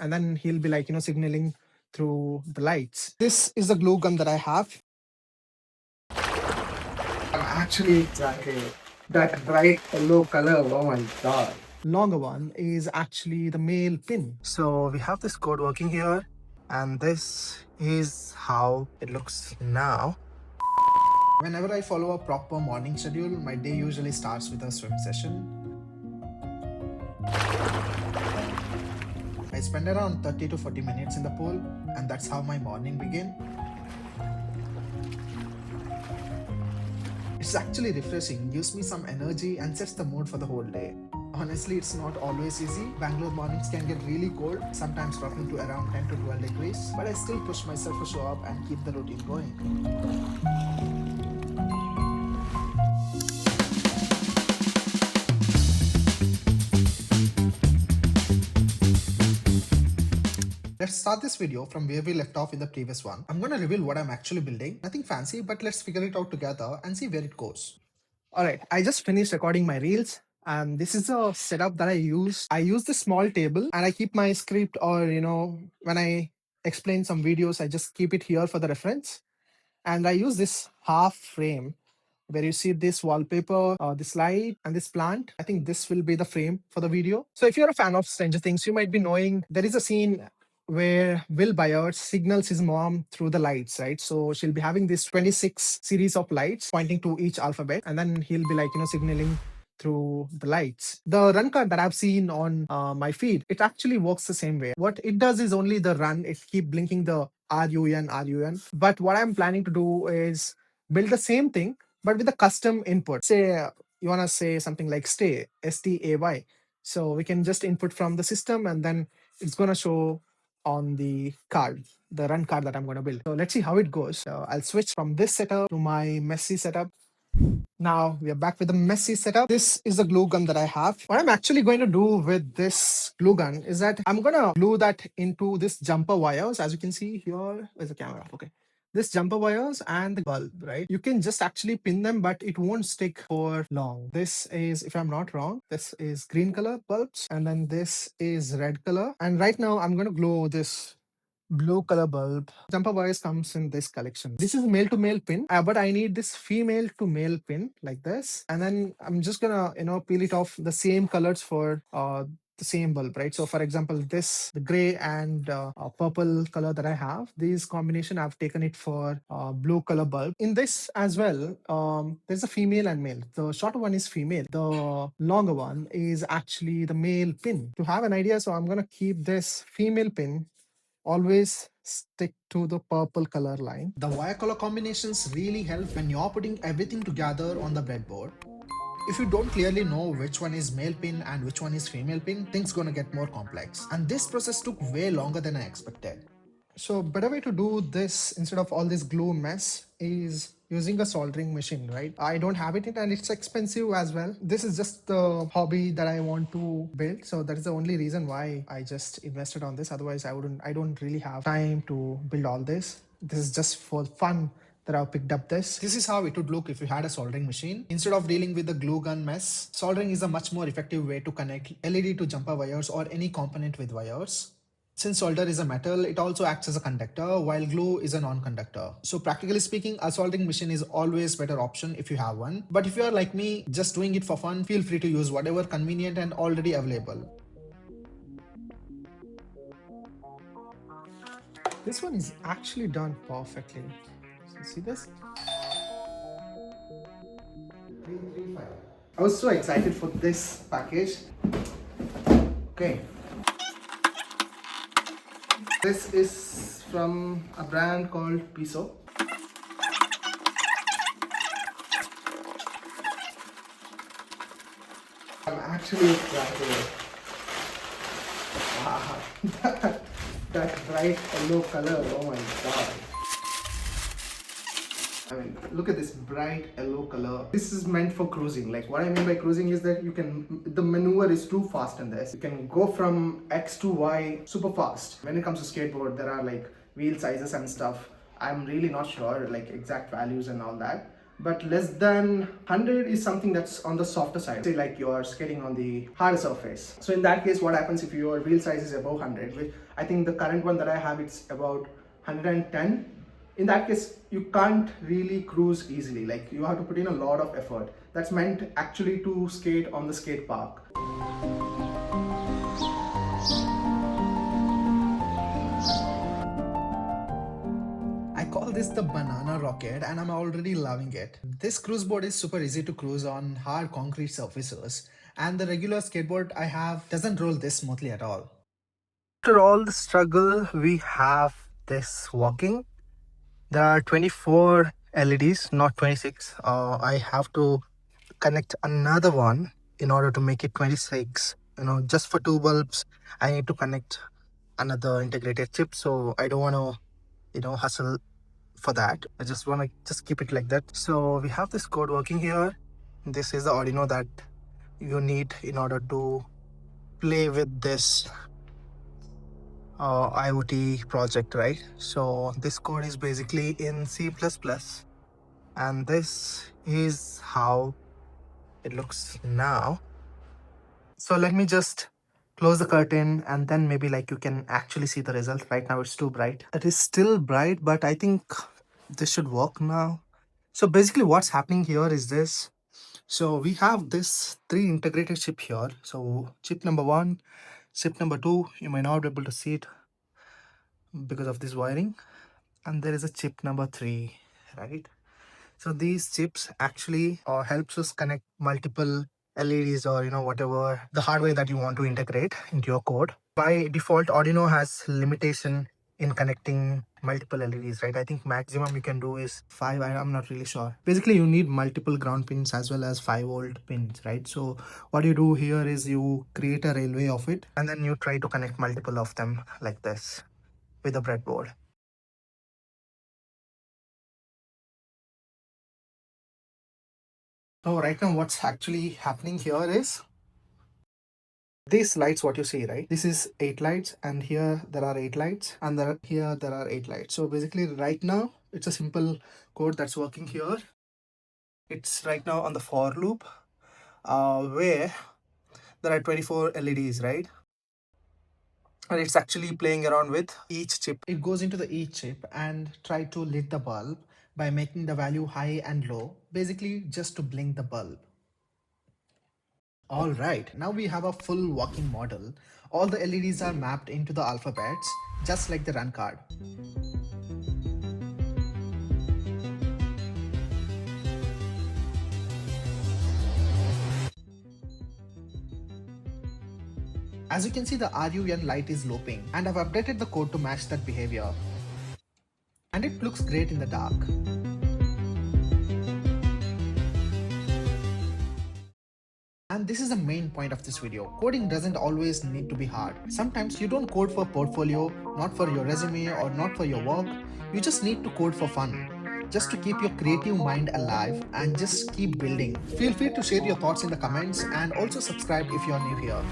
and then he'll be like, signaling through the lights. This is the glue gun that I have. I'm actually excited. That bright yellow color, oh my god. Longer one is actually the male pin. So we have this code working here, and this is how it looks now. Whenever I follow a proper morning schedule, my day usually starts with a swim session. I spend around 30 to 40 minutes in the pool, and that's how my morning begins. It's actually refreshing, gives me some energy and sets the mood for the whole day. Honestly, it's not always easy. Bangalore mornings can get really cold, sometimes dropping to around 10 to 12 degrees, but I still push myself to show up and keep the routine going. Let's start this video from where we left off in the previous one. I'm going to reveal what I'm actually building. Nothing fancy, but let's figure it out together and see where it goes. Alright, I just finished recording my reels, and this is a setup that I use. I use this small table and I keep my script, or when I explain some videos, I just keep it here for the reference. And I use this half frame where you see this wallpaper, this light, and this plant. I think this will be the frame for the video. So if you're a fan of Stranger Things, you might be knowing there is a scene where Will Byers signals his mom through the lights, right? So she'll be having this 26 series of lights pointing to each alphabet, and then he'll be like, signaling through the lights. The run card that I've seen on my feed, it actually works the same way. What it does is only the run, it keep blinking the RUN. But what I'm planning to do is build the same thing, but with a custom input. Say you want to say something like stay, STAY. So we can just input from the system, and then it's going to show on the card, the run card that I'm going to build. So let's see how it goes. So I'll switch from this setup to my messy setup. Now we are back with the messy setup. This is the glue gun that I have. What I'm actually going to do with this glue gun is that I'm going to glue that into this jumper wires. As you can see here, where's the camera? Okay. This jumper wires and the bulb, right? You can just actually pin them, but it won't stick for long. This is, if I'm not wrong, this is green color bulbs, and then this is red color. And right now I'm going to glue this blue color bulb. Jumper wires comes in this collection. This is male to male pin, but I need this female to male pin like this. And then I'm just gonna, peel it off the same colors for the same bulb, right? So for example, this, the gray and purple color that I have, this combination, I've taken it for blue color bulb. In this as well, there's a female and male. The shorter one is female. The longer one is actually the male pin. To have an idea, so I'm gonna keep this female pin, always stick to the purple color line. The wire color combinations really help when you're putting everything together on the breadboard. If you don't clearly know which one is male pin and which one is female pin, things gonna get more complex. And this process took way longer than I expected. So better way to do this instead of all this glue mess is using a soldering machine, right? I don't have it and it's expensive as well. This is just the hobby that I want to build. So that is the only reason why I just invested on this. Otherwise, I don't really have time to build all this. This is just for fun that I've picked up this. This is how it would look if you had a soldering machine. Instead of dealing with the glue gun mess, soldering is a much more effective way to connect LED to jumper wires or any component with wires. Since solder is a metal, it also acts as a conductor, while glue is a non-conductor. So practically speaking, a soldering machine is always a better option if you have one. But if you are like me, just doing it for fun, feel free to use whatever convenient and already available. This one is actually done perfectly. So see this? 335. I was so excited for this package. Okay. This is from a brand called Piso. I'm actually excited. Wow, that bright yellow color, oh my god. I mean, look at this bright yellow color. This is meant for cruising. Like what I mean by cruising is that the maneuver is too fast in this. You can go from X to Y super fast. When it comes to skateboard, there are like wheel sizes and stuff. I'm really not sure like exact values and all that. but less than 100 is something that's on the softer side. Say like you are skating on the harder surface. So in that case, what happens if your wheel size is above 100, which I think the current one that I have, it's about 110. In that case, you can't really cruise easily. Like you have to put in a lot of effort. That's meant actually to skate on the skate park. I call this the banana rocket and I'm already loving it. This cruise board is super easy to cruise on hard concrete surfaces, and the regular skateboard I have doesn't roll this smoothly at all. After all the struggle, we have this working. There are 24 LEDs, not 26. I have to connect another one in order to make it 26. Just for two bulbs, I need to connect another integrated chip. So I don't want to, hustle for that. I just want to just keep it like that. So we have this code working here. This is the Arduino that you need in order to play with this IoT project, right? So this code is basically in C++, and this is how it looks now. So let me just close the curtain, and then maybe like you can actually see the result. Right now it's too bright. It is still bright, but I think this should work now. So basically what's happening here is this. So we have this 3 integrated chip here. So chip number 1, chip number 2, you might not be able to see it because of this wiring, and there is a chip number 3, right? So these chips actually helps us connect multiple LEDs, or whatever the hardware that you want to integrate into your code. By default, Arduino has limitation in connecting multiple LEDs, right? I think maximum you can do is 5. I'm not really sure. Basically, you need multiple ground pins as well as 5-volt pins, right? So what you do here is you create a railway of it, and then you try to connect multiple of them like this with a breadboard. So right now what's actually happening here is these lights, what you see, right? This is 8 lights, and here there are 8 lights, and here there are 8 lights. So basically right now it's a simple code that's working here. It's right now on the for loop where there are 24 LEDs, right? And it's actually playing around with each chip. It goes into the each chip and try to lit the bulb by making the value high and low, basically just to blink the bulb. All right, now we have a full working model. All the LEDs are mapped into the alphabets, just like the run card. As you can see, the RUN light is looping, and I've updated the code to match that behavior. And it looks great in the dark. And this is the main point of this video. Coding doesn't always need to be hard. Sometimes you don't code for portfolio, not for your resume or not for your work. You just need to code for fun. Just to keep your creative mind alive and just keep building. Feel free to share your thoughts in the comments, and also subscribe if you are new here.